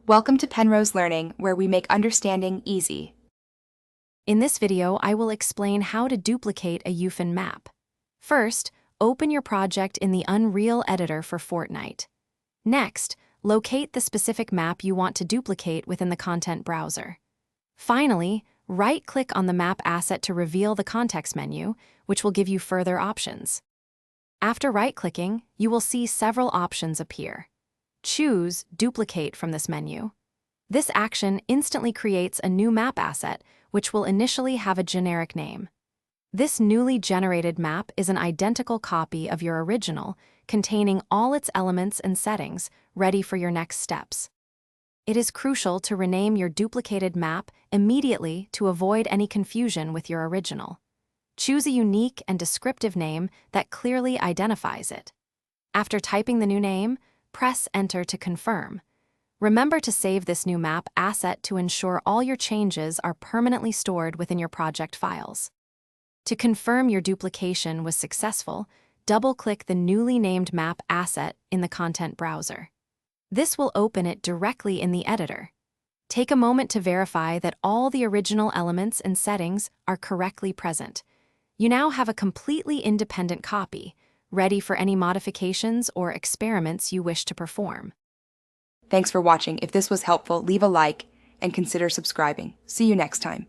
Welcome to Penrose Learning, where we make understanding easy. In this video, I will explain how to duplicate a UEFN map. First, open your project in the Unreal editor for Fortnite. Next, locate the specific map you want to duplicate within the content browser. Finally, right-click on the map asset to reveal the context menu, which will give you further options. After right-clicking, you will see several options appear. Choose Duplicate from this menu. This action instantly creates a new map asset, which will initially have a generic name. This newly generated map is an identical copy of your original, containing all its elements and settings, ready for your next steps. It is crucial to rename your duplicated map immediately to avoid any confusion with your original. Choose a unique and descriptive name that clearly identifies it. After typing the new name, press Enter to confirm. Remember to save this new map asset to ensure all your changes are permanently stored within your project files. To confirm your duplication was successful, double-click the newly named map asset in the content browser. This will open it directly in the editor. Take a moment to verify that all the original elements and settings are correctly present. You now have a completely independent copy, ready for any modifications or experiments you wish to perform. Thanks for watching. If this was helpful, leave a like and consider subscribing. See you next time.